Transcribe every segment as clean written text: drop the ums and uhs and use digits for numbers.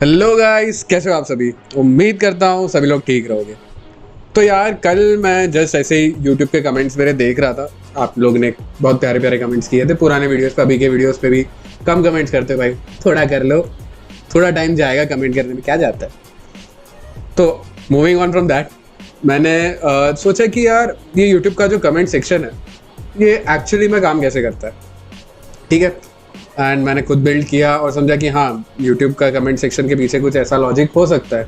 Hello guys, कैसे हो आप सभी। उम्मीद करता हूँ सभी लोग ठीक रहोगे। तो यार कल मैं जस्ट ऐसे ही यूट्यूब के कमेंट्स मेरे देख रहा था। आप लोग ने बहुत प्यारे प्यारे कमेंट्स किए थे पुराने वीडियोस पे। अभी के वीडियोस पे भी कम कमेंट्स करते हो भाई, थोड़ा कर लो, थोड़ा टाइम जाएगा कमेंट करने में, क्या जाता है। तो मूविंग ऑन फ्रॉम दैट, मैंने सोचा कि यार ये यूट्यूब का जो कमेंट सेक्शन है ये एक्चुअली में काम कैसे करता है, ठीक है। एंड मैंने खुद बिल्ड किया और समझा कि हाँ, यूट्यूब का कमेंट सेक्शन के पीछे कुछ ऐसा लॉजिक हो सकता है,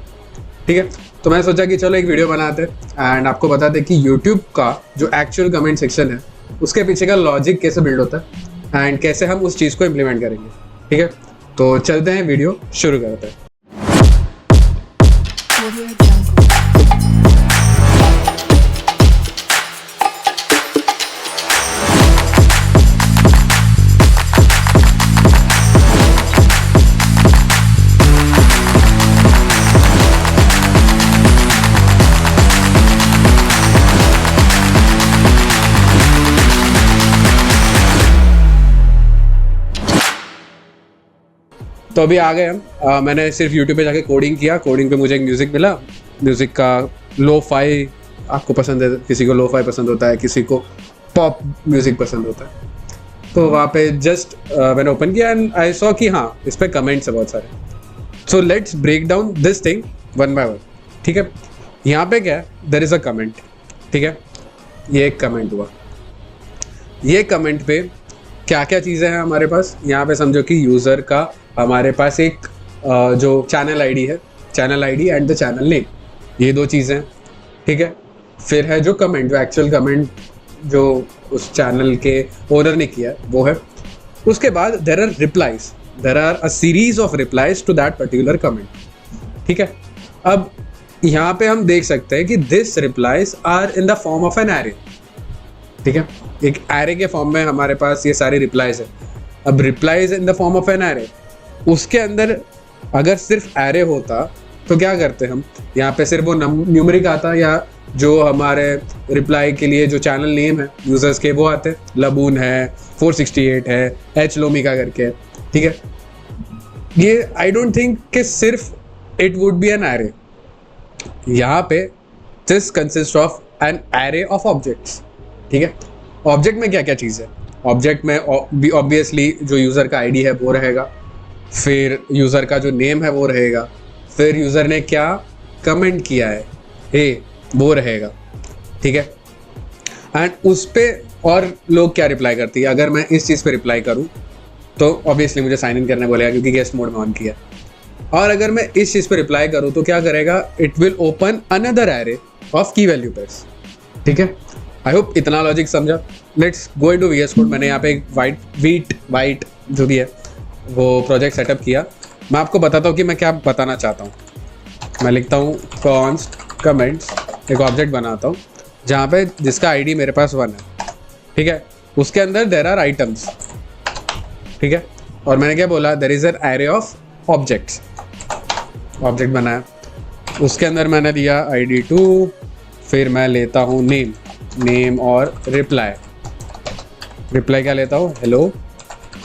ठीक है। तो मैंने सोचा कि चलो एक वीडियो बनाते हैं एंड आपको बताते हैं कि यूट्यूब का जो एक्चुअल कमेंट सेक्शन है उसके पीछे का लॉजिक कैसे बिल्ड होता है एंड कैसे हम उस चीज़ को इम्प्लीमेंट करेंगे, ठीक है। तो चलते हैं, वीडियो शुरू करते हैं। तो अभी आ गए हम। मैंने सिर्फ यूट्यूब पे जाके कोडिंग किया। कोडिंग पे मुझे एक म्यूज़िक मिला। म्यूज़िक का लो फाई आपको पसंद है, किसी को लो फाई पसंद होता है, किसी को पॉप म्यूज़िक पसंद होता है। तो वहाँ पे जस्ट मैंने ओपन किया एंड आई सॉ कि हाँ, इस पर कमेंट्स है बहुत सारे। So let's break down this thing one by one, ठीक है। यहाँ पे क्या है, देयर इज़ अ कमेंट, ठीक है। ये एक कमेंट हुआ। ये कमेंट पे क्या क्या चीज़ें हैं हमारे पास। यहाँ पे समझो कि यूज़र का हमारे पास एक जो चैनल आईडी है, channel ID and the channel name, ये दो चीज़ें, ठीक है। फिर है जो कमेंट, जो एक्चुअल कमेंट जो उस चैनल के ओनर ने किया है वो है। उसके बाद there are replies, there are a series of replies to that particular comment, ठीक है। अब यहाँ पे हम देख सकते हैं कि this replies are in the form of an array, ठीक है। एक एरे के फॉर्म में हमारे पास ये सारे रिप्लाईज है। अब replies in the form of an array, उसके अंदर अगर सिर्फ एरे होता तो क्या करते हम, यहाँ पे सिर्फ वो न्यूमेरिक आता या जो हमारे रिप्लाई के लिए जो चैनल नेम है यूजर्स के वो आते, लबून है, 468 है, एच लोमिका करके, ठीक है। ये आई डोंट थिंक कि सिर्फ it would be an array. यहाँ पे this consist of an array of objects, ठीक है। ऑब्जेक्ट में क्या क्या चीज़ है, ऑब्जेक्ट में ऑब्वियसली जो यूज़र का आईडी है वो रहेगा, फिर यूज़र का जो नेम है वो रहेगा, फिर यूज़र ने क्या कमेंट किया है वो रहेगा, ठीक है। एंड उस पर और लोग क्या रिप्लाई करती है। अगर मैं इस चीज़ पे रिप्लाई करूँ तो ऑब्वियसली मुझे साइन इन करने बोलेगा क्योंकि गेस्ट मोड में ऑन किया। और अगर मैं इस चीज़ पे रिप्लाई करूँ तो क्या करेगा, it will open another array of key value pairs, ठीक है। आई होप इतना लॉजिक समझा। Let's go into VS code. मैंने यहाँ पे एक वाइट जो भी है वो प्रोजेक्ट सेटअप किया। मैं आपको बताता हूँ कि मैं क्या बताना चाहता हूँ। मैं लिखता हूँ कॉन्स्ट कमेंट्स, एक ऑब्जेक्ट बनाता हूँ जहाँ पे जिसका आईडी मेरे पास 1 है, ठीक है। उसके अंदर देयर आर आइटम्स, ठीक है। और मैंने क्या बोला, there is an array of objects. Object बनाया, उसके अंदर मैंने दिया ID2, फिर मैं लेता हूँ नेम और रिप्लाई क्या लेता हूँ, हेलो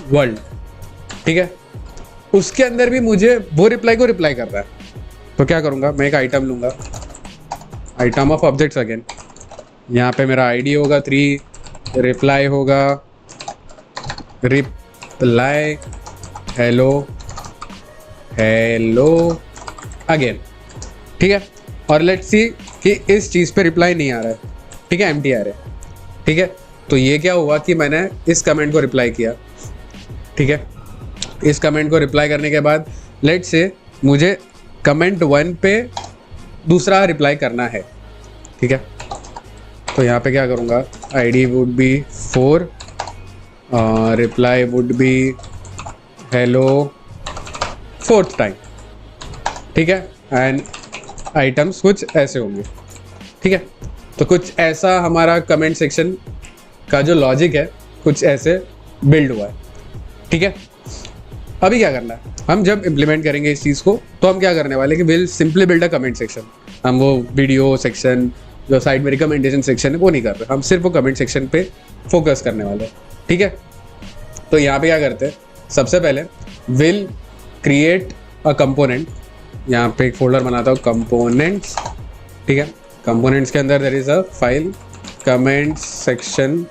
वर्ल्ड, ठीक है। उसके अंदर भी मुझे वो रिप्लाई को रिप्लाई कर रहा है, तो क्या करूँगा, मैं एक आइटम लूँगा, आइटम ऑफ ऑब्जेक्ट्स अगेन। यहाँ पे मेरा आईडी होगा 3, रिप्लाई होगा रिप्लाई हेलो अगेन, ठीक है। और लेट्स सी कि इस चीज़ पे रिप्लाई नहीं आ रहा है, ठीक है, एम्प्टी आ रहा है, ठीक है। तो ये क्या हुआ कि मैंने इस कमेंट को रिप्लाई किया, ठीक है। इस कमेंट को रिप्लाई करने के बाद लेट्स से मुझे कमेंट 1 पे दूसरा रिप्लाई करना है, ठीक है। तो यहाँ पे क्या करूँगा, ID would be 4, reply would be hello 4th time, ठीक है। एंड आइटम्स कुछ ऐसे होंगे, ठीक है। तो कुछ ऐसा हमारा कमेंट सेक्शन का जो लॉजिक है कुछ ऐसे बिल्ड हुआ है, ठीक है। अभी क्या करना है, हम जब इम्प्लीमेंट करेंगे इस चीज़ को तो हम क्या करने वाले कि will simply build a comment section. हम वो वीडियो सेक्शन जो साइड में रिकमेंडेशन सेक्शन है वो नहीं कर रहे, हम सिर्फ वो कमेंट सेक्शन पे फोकस करने वाले हैं, ठीक है। तो यहाँ पे क्या करते हैं, सबसे पहले विल क्रिएट अ कंपोनेंट यहाँ पे एक फोल्डर बनाता हूँ कंपोनेंट्स, ठीक है। कंपोनेंट्स के अंदर there is a file comment section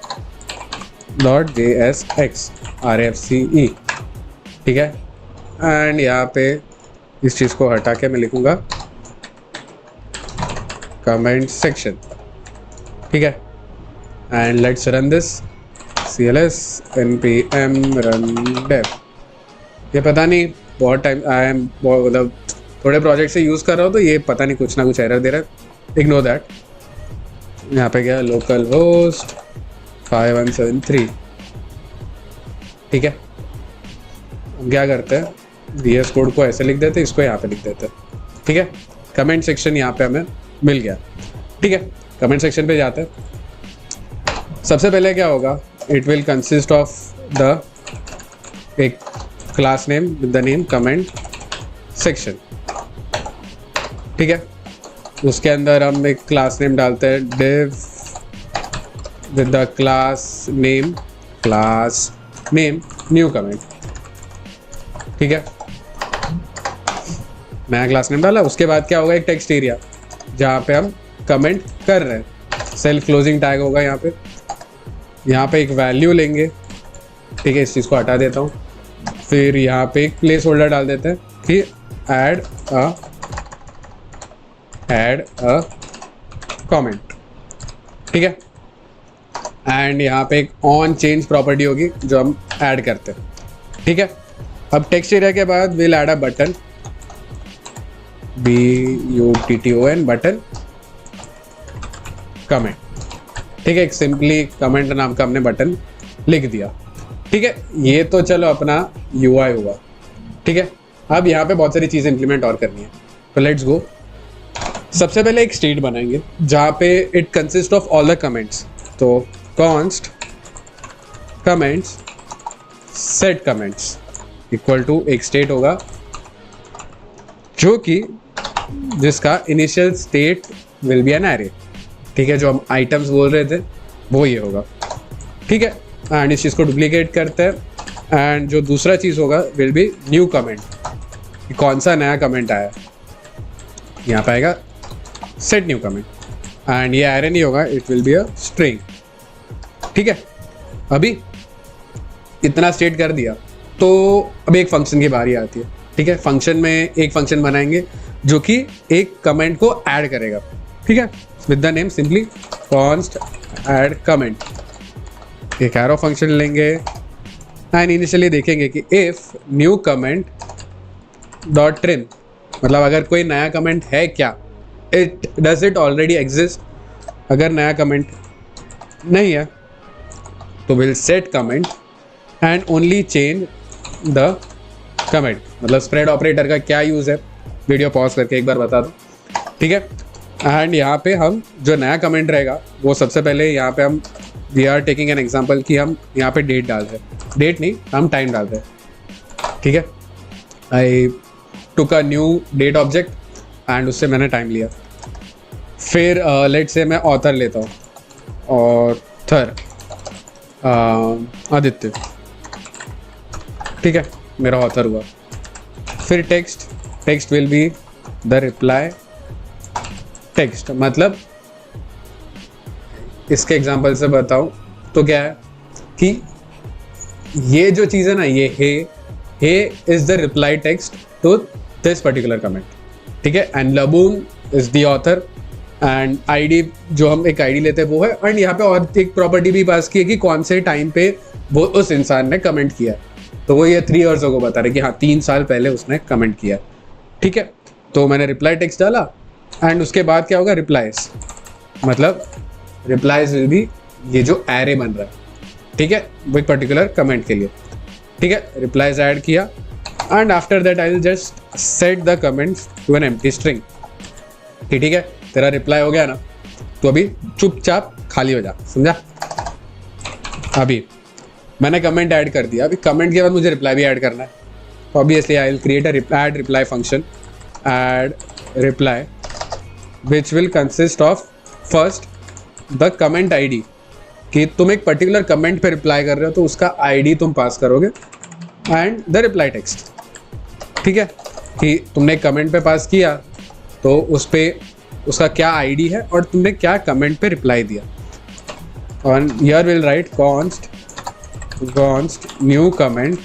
.jsx rfce, ठीक है। एंड यहाँ पे इस चीज़ को हटा के मैं लिखूँगा कमेंट सेक्शन, ठीक है। And let's run this cls npm run dev। ये पता नहीं बहुत टाइम मतलब थोड़े प्रोजेक्ट से यूज़ कर रहा हूँ तो ये पता नहीं कुछ ना कुछ एरर दे रहा है, इग्नोर दैट। यहाँ पे गया लोकल होस्ट 5173, ठीक है। हम क्या करते हैं, VS कोड को ऐसे लिख देते हैं, इसको यहाँ पे लिख देते हैं, ठीक है। कमेंट सेक्शन यहाँ पे हमें मिल गया, ठीक है। कमेंट सेक्शन पे जाते हैं। सबसे पहले क्या होगा, it will consist of the एक class name with the name comment section, ठीक है। उसके अंदर हम एक क्लास नेम डालते हैं div with the class name new comment, ठीक है। नया क्लास नेम डाला। उसके बाद क्या होगा, एक टेक्स्ट एरिया जहाँ पे हम कमेंट कर रहे हैं, सेल्फ क्लोजिंग टैग होगा यहाँ पे। यहाँ पे एक वैल्यू लेंगे, ठीक है। इस चीज़ को हटा देता हूँ। फिर यहाँ पे एक प्लेस होल्डर डाल देते हैं कि ऐड अ कमेंट, ठीक है। एंड यहाँ पे एक ऑन चेंज प्रॉपर्टी होगी जो हम ऐड करते हैं, ठीक है। अब टेक्स्ट एरिया के बाद will add a button BUTTON button comment, ठीक है। एक सिंपली कमेंट नाम का हमने बटन लिख दिया, ठीक है। ये तो चलो अपना UI हुआ, ठीक है। अब यहाँ पे बहुत सारी चीज़ें इंप्लीमेंट और करनी है, तो लेट्स गो। सबसे पहले एक स्टेट बनाएंगे जहाँ पे it consist of all the comments. तो const comments set comments equal to एक स्टेट होगा जो कि जिसका initial state will be an array, ठीक है। जो हम आइटम्स बोल रहे थे वो ये होगा, ठीक है। एंड इस चीज़ को डुप्लीकेट करते हैं। एंड जो दूसरा चीज़ होगा विल बी न्यू कमेंट, कौन सा नया कमेंट आया, यहाँ पे आएगा सेट न्यू कमेंट। एंड ये एरे नहीं होगा, it will be a string, ठीक है। अभी इतना स्टेट कर दिया तो अब एक फंक्शन की बारी आती है, ठीक है। फंक्शन में एक फंक्शन बनाएंगे जो कि एक कमेंट को ऐड करेगा, ठीक है, with the name simply const add comment. एक एरो फंक्शन लेंगे एंड इनिशियली देखेंगे कि if new comment dot trim, मतलब अगर कोई नया कमेंट है क्या, डज इट ऑलरेडी एग्जिस्ट। अगर नया कमेंट नहीं है तो will set comment and only change the comment. मतलब स्प्रेड ऑपरेटर का क्या यूज़ है, वीडियो पॉज करके एक बार बता दो, ठीक है। एंड यहाँ पे हम जो नया कमेंट रहेगा वो सबसे पहले यहाँ पे हम we are taking an example कि हम यहाँ पे डेट डाल रहे हैं, डेट नहीं हम टाइम डाल रहे हैं, ठीक है। I took a new date object and उससे मैंने टाइम लिया। फिर लेट से मैं ऑथर लेता हूँ, ऑथर आदित्य, ठीक है, मेरा ऑथर हुआ। फिर text will be the reply text. मतलब इसके एग्जांपल से बताऊं तो क्या है कि ये जो चीज़ है ना, ये hey is the reply text to this particular comment, ठीक है। एंड लबून is the author and ID जो हम एक आईडी लेते हैं वो है। एंड यहाँ पे और एक प्रॉपर्टी भी पास की है कि कौन से टाइम पे वो उस इंसान ने कमेंट किया, तो वो ये 3 इयर्स को बता रहे कि हाँ 3 साल पहले उसने कमेंट किया, ठीक है। तो मैंने रिप्लाई टेक्स्ट डाला एंड उसके बाद क्या होगा, रिप्लाइज, मतलब रिप्लाइज विल बी ये जो एरे बन रहा है, ठीक है, वो एक पर्टिकुलर कमेंट के लिए, ठीक है। रिप्लाइज ऐड किया and after that I will just set the comments to an empty string, ठीक है। तेरा रिप्लाई हो गया ना, तो अभी चुपचाप खाली हो जा, समझा। अभी मैंने कमेंट ऐड कर दिया, अभी कमेंट के बाद मुझे रिप्लाई भी ऐड करना है, तो obviously I will create a add reply function, add reply which will consist of first the comment ID, कि तुम एक पर्टिकुलर कमेंट पे रिप्लाई कर रहे हो तो उसका आईडी तुम पास करोगे, एंड द रिप्लाई टेक्स्ट, ठीक है। कि तुमने कमेंट पे पास किया तो उस पर उसका क्या आईडी है और तुमने क्या कमेंट पे रिप्लाई दिया। और here will write const new comment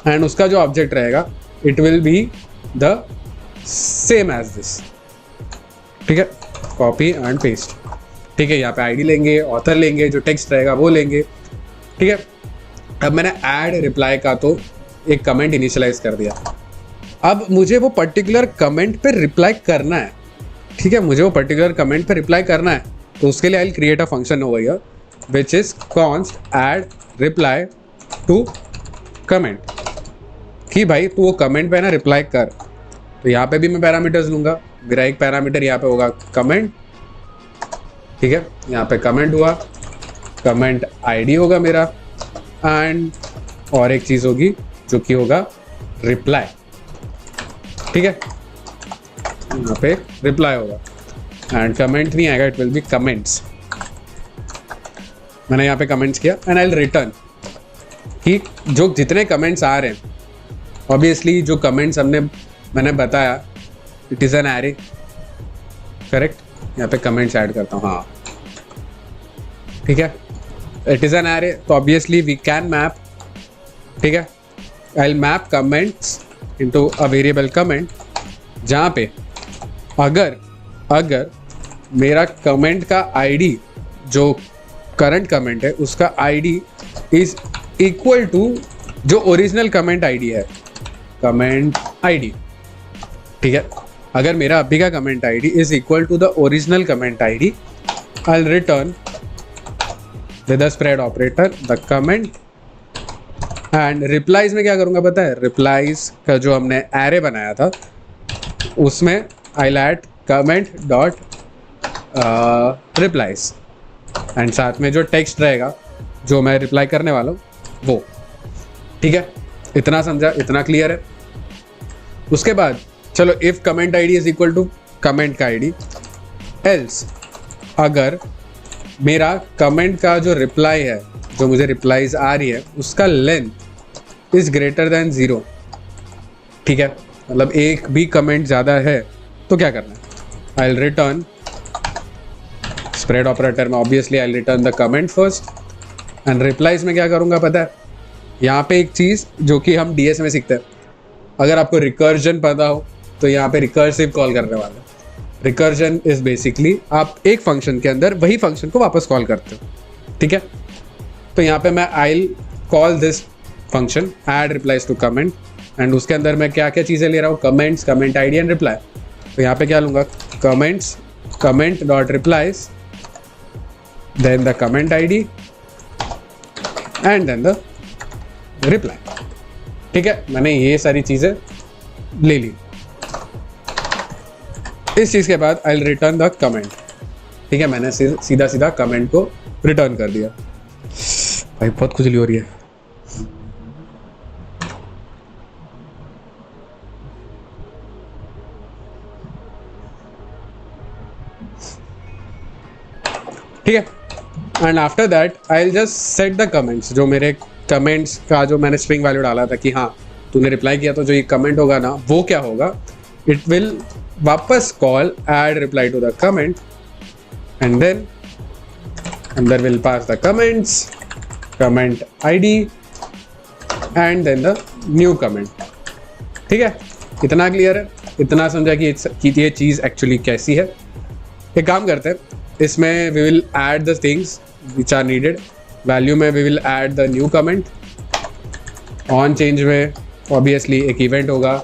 and उसका जो ऑब्जेक्ट रहेगा it will be the same as this. ठीक है, कॉपी एंड पेस्ट। ठीक है, यहाँ पे आईडी लेंगे, ऑथर लेंगे, जो टेक्स्ट रहेगा वो लेंगे। ठीक है, अब मैंने ऐड रिप्लाई का तो एक कमेंट इनिशियलाइज कर दिया। अब मुझे वो पर्टिकुलर कमेंट पे रिप्लाई करना है। ठीक है, मुझे वो पर्टिकुलर कमेंट पे रिप्लाई करना है, तो उसके लिए I will create a function over here which is const add reply to comment, कि भाई तू वो कमेंट पे ना रिप्लाई कर। तो यहाँ पे भी मैं पैरामीटर्स लूँगा। मेरा एक पैरामीटर यहाँ पे होगा कमेंट। ठीक है, यहाँ पे कमेंट हुआ, कमेंट आईडी होगा मेरा, एंड और एक चीज़ होगी जो कि होगा रिप्लाई। ठीक है, यहाँ पे रिप्लाई होगा एंड कमेंट नहीं आएगा, इट विल बी कमेंट्स। मैंने यहाँ पे कमेंट्स किया एंड आई विल रिटर्न कि जो जितने कमेंट्स आ रहे हैं, ऑब्वियसली जो कमेंट्स मैंने बताया it is an array, correct. यहाँ पे कमेंट्स ऐड करता हूँ, हाँ ठीक है, इट इज़ एन एरे, तो ऑब्वियसली वी कैन मैप। ठीक है, I will map comments into a variable comment, जहाँ पे अगर मेरा कमेंट का आईडी जो करंट कमेंट है उसका आईडी इज इक्वल टू जो ओरिजिनल कमेंट आईडी है, कमेंट आईडी। ठीक है, अगर मेरा अभी का comment ID is equal to the original comment ID, I will return with the spread operator the comment. And replies में क्या करूँगा पता है, रिप्लाईज का जो हमने एरे बनाया था उसमें I will add comment dot replies, and साथ में जो टेक्स्ट रहेगा जो मैं रिप्लाई करने वाला हूँ वो। ठीक है, इतना समझा, इतना क्लियर है। उसके बाद चलो, if comment ID is equal to comment का आईडी, एल्स अगर मेरा कमेंट का जो रिप्लाई है, जो मुझे रिप्लाईज आ रही है, उसका लेंथ इज ग्रेटर देन 0। ठीक है, मतलब एक भी कमेंट ज़्यादा है तो क्या करना है, I will return spread operator में, obviously I will return the comment first. And replies में क्या करूँगा पता है, यहाँ पे एक चीज़ जो कि हम डीएस में सीखते हैं, अगर आपको रिकर्जन पता हो तो यहाँ पे रिकर्सिव कॉल करने वाला है। रिकर्जन इज बेसिकली आप एक फंक्शन के अंदर वही फंक्शन को वापस कॉल करते हो। ठीक है, तो यहाँ पे मैं I will call this function add replies to comment, and उसके अंदर मैं क्या क्या चीज़ें ले रहा हूँ, comments, comment ID and reply. तो यहाँ पे क्या लूँगा, comments, comment dot replies, then the comment ID and then the reply. ठीक है, मैंने ये सारी चीज़ें ले ली। इस चीज़ के बाद आई विल रिटर्न द कमेंट। ठीक है, मैंने सीधा सीधा कमेंट को रिटर्न कर दिया। भाई बहुत खुजली हो रही है। ठीक है, and after that I will just set the comments, जो मेरे कमेंट्स का जो मैंने स्ट्रिंग वैल्यू डाला था कि हाँ तूने रिप्लाई किया तो जो ये कमेंट होगा ना वो क्या होगा, इट विल वापस call add reply to the comment, and then अंदर will pass the comments, comment ID and then the new comment. ठीक है, इतना क्लियर है, इतना समझा कि ये चीज़ एक्चुअली कैसी है। एक काम करते हैं, इसमें we will add the things which are needed. Value में we will add the new comment, on change में ऑब्वियसली एक इवेंट होगा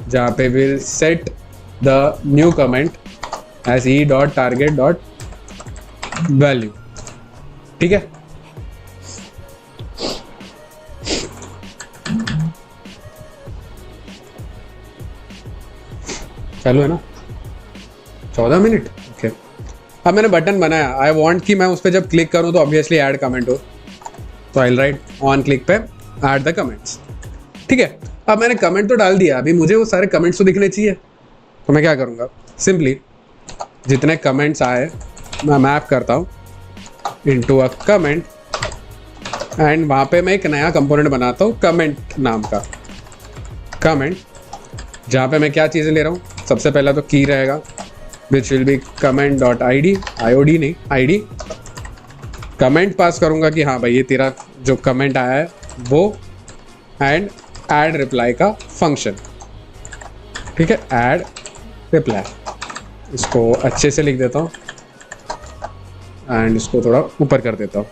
जहाँ पे will set the new comment as e dot target dot value. ठीक है, चालू है ना, 14 मिनट। ओके, अब मैंने बटन बनाया, आई वांट कि मैं उस पर जब क्लिक करूँ तो ऑब्वियसली ऐड कमेंट हो, तो I will write on click पे ऐड द कमेंट्स। ठीक है, अब मैंने कमेंट तो डाल दिया, अभी मुझे वो सारे कमेंट्स तो दिखने चाहिए, तो मैं क्या करूँगा, सिंपली जितने कमेंट्स आए मैं मैप करता हूँ इनटू अ कमेंट, एंड वहाँ पे मैं एक नया कंपोनेंट बनाता हूँ कमेंट नाम का, कमेंट जहाँ पे मैं क्या चीज़ें ले रहा हूँ, सबसे पहला तो की रहेगा which will be comment dot I D, IOD नहीं ID, कमेंट पास करूँगा कि हाँ भाई ये तेरा जो कमेंट आया है वो, एंड ऐड रिप्लाई का फंक्शन, ठीक है, ऐड रिप्लाई, इसको अच्छे से लिख देता हूँ एंड इसको थोड़ा ऊपर कर देता हूँ,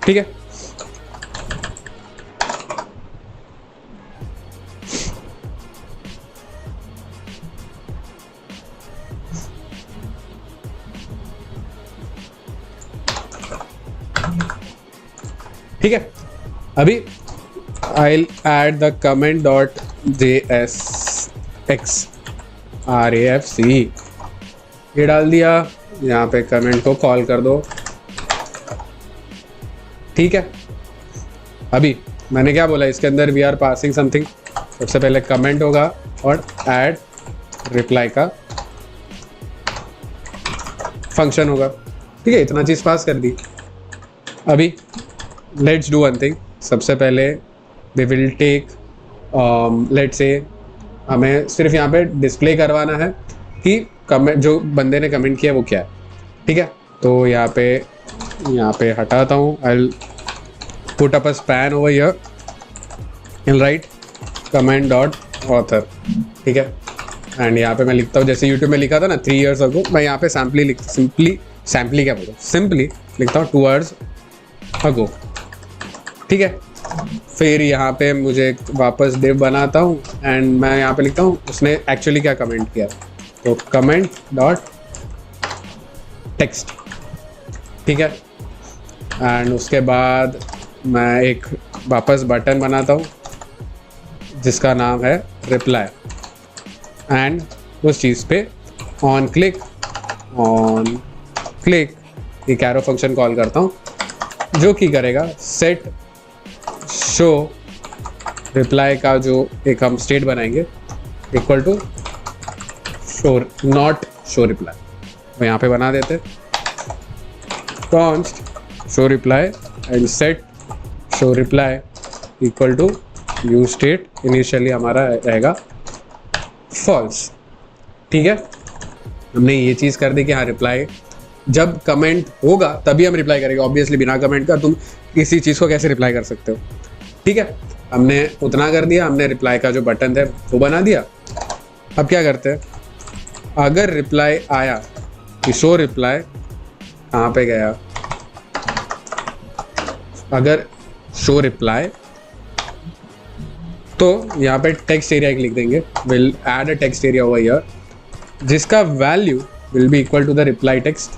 ठीक है। ठीक है, अभी I'll add the comment dot JSX ये डाल दिया, यहाँ पे कमेंट को कॉल कर दो, ठीक है। अभी मैंने क्या बोला, इसके अंदर वी आर पासिंग समथिंग, सबसे पहले कमेंट होगा और ऐड रिप्लाई का फंक्शन होगा, ठीक है, इतना चीज़ पास कर दी। अभी लेट्स डू वन थिंग, सबसे पहले we will take let's say हमें सिर्फ यहाँ पे डिस्प्ले करवाना है कि कमेंट जो बंदे ने कमेंट किया वो क्या है, ठीक है। तो यहाँ पे हटाता हूँ, I put up a span over here and right comment dot author, ठीक है। एंड यहाँ पे मैं लिखता हूँ जैसे यूट्यूब में लिखा था ना 3 years अगो, मैं यहाँ पे सिंपली लिखता हूँ 2 years अगो, ठीक है। फिर यहाँ पे मुझे वापस डिव बनाता हूँ एंड मैं यहाँ पे लिखता हूँ उसने एक्चुअली क्या कमेंट किया, तो कमेंट डॉट टेक्स्ट, ठीक है। एंड उसके बाद मैं एक वापस बटन बनाता हूँ जिसका नाम है रिप्लाई, एंड उस चीज़ पे ऑन क्लिक एक एरो फंक्शन कॉल करता हूँ जो कि करेगा सेट शो रिप्लाई का जो एक हम स्टेट बनाएंगे equal to show not show reply, वो यहाँ पे बना देते const show reply and set show reply equal to use state, initially हमारा रहेगा फॉल्स, ठीक है। हमने ये चीज़ कर दी कि हाँ रिप्लाई जब कमेंट होगा तभी हम रिप्लाई करेंगे, ऑब्वियसली बिना कमेंट का तुम किसी चीज़ को कैसे रिप्लाई कर सकते हो, ठीक है। हमने उतना कर दिया, हमने रिप्लाई का जो बटन है वो बना दिया। अब क्या करते हैं, अगर रिप्लाई आया कि शो रिप्लाई कहाँ पे गया, अगर शो रिप्लाई तो यहाँ पे टेक्स्ट एरिया लिख देंगे, will add a text area over here जिसका value will be equal to the reply text,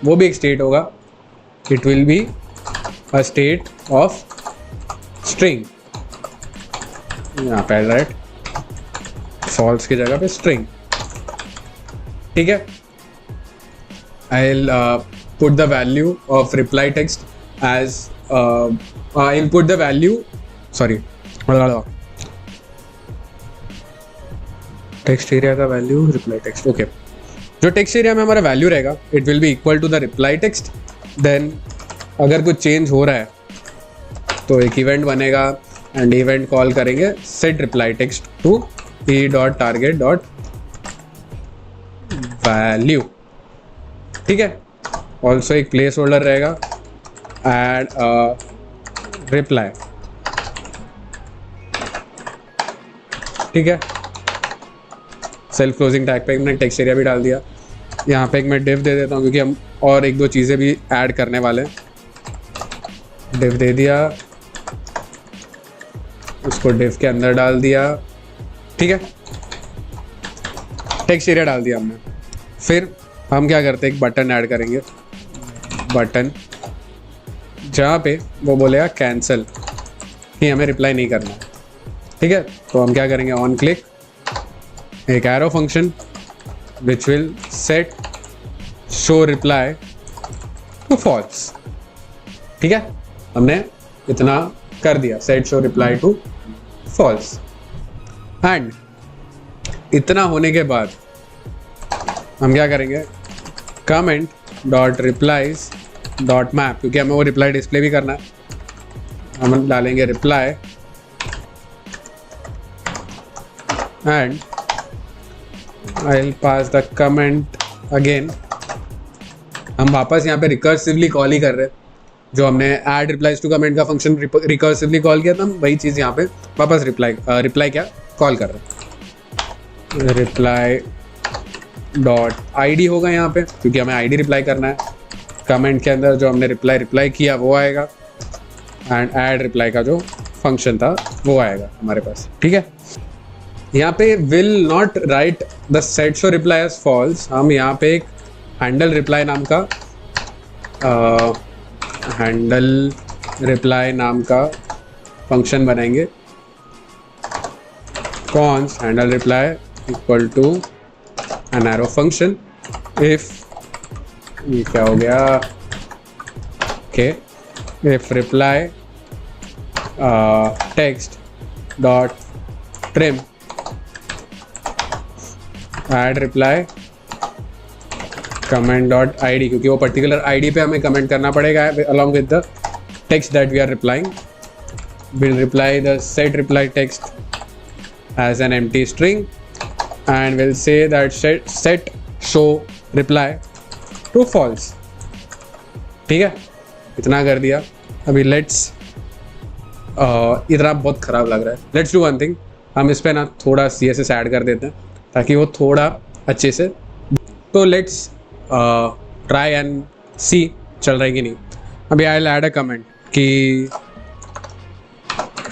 वो भी एक स्टेट होगा, it will be a state of string, यहाँ पे राइट फॉल्स की जगह पे स्ट्रिंग, ठीक है। I will put the value of reply text as input the value text area का वैल्यू रिप्लाई टेक्स्ट, ओके। जो टेक्स्ट एरिया में हमारा वैल्यू रहेगा it will be equal to the reply text, then अगर कुछ change हो रहा है तो एक इवेंट बनेगा एंड इवेंट कॉल करेंगे set reply text to e dot target dot value, ठीक है। ऑल्सो एक प्लेस होल्डर रहेगा एड रिप्लाई, ठीक है। सेल्फ क्लोजिंग टैग पे मैंने टेक्स्ट एरिया भी डाल दिया, यहाँ पे एक मैं डिव दे देता हूँ क्योंकि हम और 1-2 चीज़ें भी ऐड करने वाले हैं। डिव दे दिया, उसको डिव के अंदर डाल दिया, ठीक है। टेक्स्ट एरिया डाल दिया हमने। फिर हम क्या करते हैं, एक बटन ऐड करेंगे, बटन जहाँ पे वो बोलेगा कैंसिल कि हमें रिप्लाई नहीं करना है, ठीक है। तो हम क्या करेंगे, ऑन क्लिक एक arrow function which will set show reply to false, ठीक है। हमने इतना कर दिया, set show reply to false. And इतना होने के बाद हम क्या करेंगे, comment dot replies dot map, क्योंकि हमें वो रिप्लाई डिस्प्ले भी करना है, हम डालेंगे reply and I will pass the comment again. हम वापस यहाँ पे रिकर्सिवली कॉल ही कर रहे हैं, जो हमने ऐड रिप्लाइज टू कमेंट का फंक्शन रिकर्सिवली कॉल किया था, हम वही चीज़ यहाँ पे वापस रिप्लाई क्या कॉल कर रहे हैं। रिप्लाई डॉट ID होगा यहाँ पे, क्योंकि हमें ID रिप्लाई करना है। कमेंट के अंदर जो हमने रिप्लाई किया वो आएगा, एंड ऐड रिप्लाई का जो फंक्शन था वो आएगा हमारे पास। ठीक है, यहाँ पे will not write the set show reply as false, हम यहाँ पे एक हैंडल रिप्लाई नाम का फंक्शन बनाएंगे। Const handle reply equal to an arrow function if, ये क्या हो गया, okay, if reply text dot trim add reply comment dot ID, क्योंकि वो पर्टिकुलर ID पे हमें कमेंट करना पड़ेगा along with the text that we are replying. Will reply the set reply text as an empty string and will say that set show reply to false. ठीक है, इतना कर दिया। अभी लेट्स, इतना बहुत ख़राब लग रहा है, लेट्स डू वन थिंग, हम इस पर ना थोड़ा CSS ऐड कर देते हैं ताकि वो थोड़ा अच्छे से, तो लेट्स ट्राई एंड सी चल रहा है कि नहीं। अभी I will add a comment कि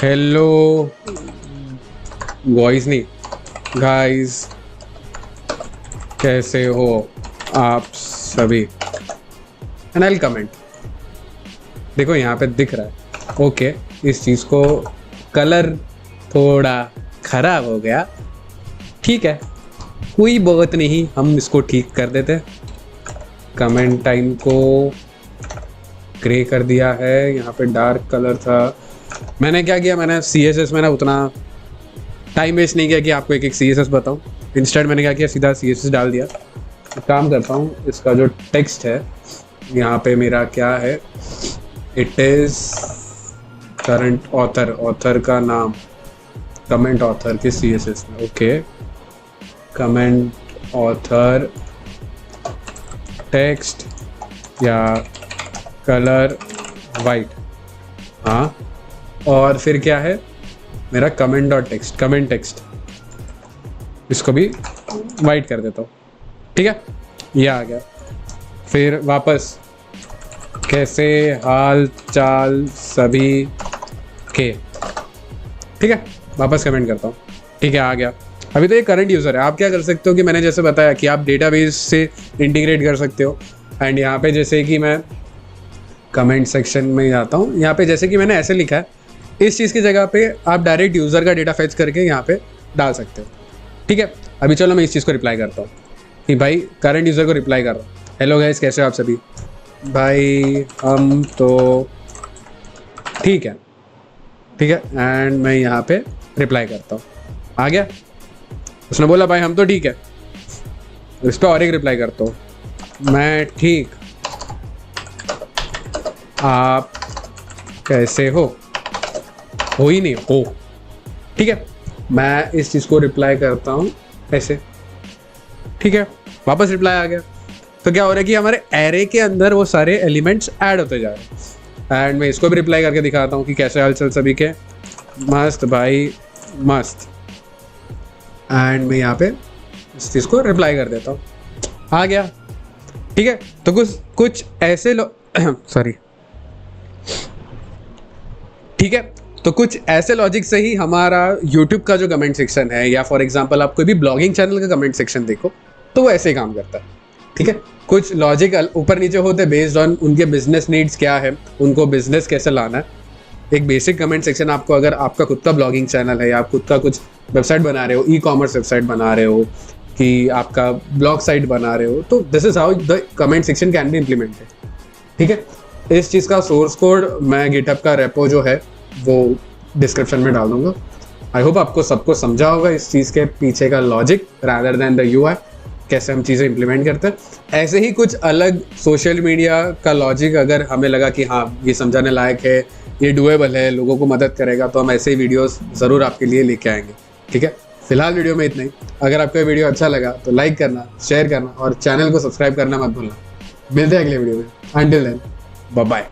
हेलो वॉइस नहीं, गाइस कैसे हो आप सभी, एंड आई विल कमेंट। देखो यहाँ पे दिख रहा है, ओके, इस चीज़ को कलर थोड़ा ख़राब हो गया, ठीक है, कोई बात नहीं, हम इसको ठीक कर देते हैं। कमेंट टाइम को ग्रे कर दिया है, यहाँ पे डार्क कलर था। मैंने क्या किया, मैंने CSS में ना उतना टाइम वेस्ट नहीं किया कि आपको एक CSS बताऊँ। इंस्टेंट मैंने क्या किया, सीधा CSS डाल दिया। एक काम करता हूँ, इसका जो टेक्स्ट है यहाँ पे मेरा क्या है, इट इज़ करंट ऑथर का नाम, कमेंट ऑथर के CSS में, ओके, कमेंट ऑथर टेक्स्ट या कलर वाइट, हाँ, और फिर क्या है मेरा comment dot text, comment text, इसको भी वाइट कर देता हूँ। ठीक है, ये आ गया। फिर वापस कैसे हाल चाल सभी के, ठीक है, वापस कमेंट करता हूँ। ठीक है, आ गया। अभी तो ये करंट यूज़र है। आप क्या कर सकते हो कि मैंने जैसे बताया कि आप डेटाबेस से इंटीग्रेट कर सकते हो, एंड यहाँ पे जैसे कि मैं कमेंट सेक्शन में जाता हूँ, यहाँ पे जैसे कि मैंने ऐसे लिखा है, इस चीज़ की जगह पे आप डायरेक्ट यूज़र का डेटा फेच करके यहाँ पे डाल सकते हो। ठीक है, अभी चलो मैं इस चीज़ को रिप्लाई करता हूँ कि भाई करंट यूज़र को रिप्लाई कर रहा हूँ, हेलो गाइस कैसे हो आप सभी, भाई हम तो ठीक है, ठीक है, एंड मैं यहाँ पे रिप्लाई करता हूँ। आ गया, उसने बोला भाई हम तो ठीक है। इस पर और एक रिप्लाई करता हूँ, मैं ठीक, आप कैसे हो ही नहीं हो। ठीक है, मैं इस चीज़ को रिप्लाई करता हूँ ऐसे। ठीक है, वापस रिप्लाई आ गया। तो क्या हो रहा है कि हमारे एरे के अंदर वो सारे एलिमेंट्स ऐड होते जा रहे हैं, एंड मैं इसको भी रिप्लाई करके दिखाता हूँ कि कैसे हाल चाल सभी के, मस्त भाई मस्त, एंड मैं यहाँ पे इस चीज़ को रिप्लाई कर देता हूँ। आ गया। ठीक है, तो कुछ ऐसे सॉरी, ठीक है, तो कुछ ऐसे लॉजिक से ही हमारा YouTube का जो कमेंट सेक्शन है, या फॉर एग्जांपल आप कोई भी ब्लॉगिंग चैनल का कमेंट सेक्शन देखो तो वो ऐसे ही काम करता है। ठीक है, कुछ लॉजिक ऊपर नीचे होते हैं बेस्ड ऑन उनके बिजनेस नीड्स क्या है, उनको बिजनेस कैसे लाना है। एक बेसिक कमेंट सेक्शन आपको, अगर आपका खुद का ब्लॉगिंग चैनल है या आप खुद का कुछ वेबसाइट बना रहे हो, ई-कॉमर्स वेबसाइट बना रहे हो, कि आपका ब्लॉग साइट बना रहे हो, तो this is how the comment section can be implemented. ठीक है, इस चीज़ का सोर्स कोड मैं गिटहब का रेपो जो है वो डिस्क्रिप्शन में डाल दूंगा। आई होप आपको सबको समझा होगा इस चीज़ के पीछे का logic rather than the UI, कैसे हम चीज़ें इंप्लीमेंट करते हैं। ऐसे ही कुछ अलग सोशल मीडिया का लॉजिक अगर हमें लगा कि हाँ ये समझाने लायक है, ये डुएबल है, लोगों को मदद करेगा, तो हम ऐसे ही वीडियोस ज़रूर आपके लिए लेके आएंगे। ठीक है, फिलहाल वीडियो में इतना ही। अगर आपको ये वीडियो अच्छा लगा तो लाइक करना, शेयर करना और चैनल को सब्सक्राइब करना मत भूलना। मिलते हैं अगले वीडियो में। Until then, bye bye.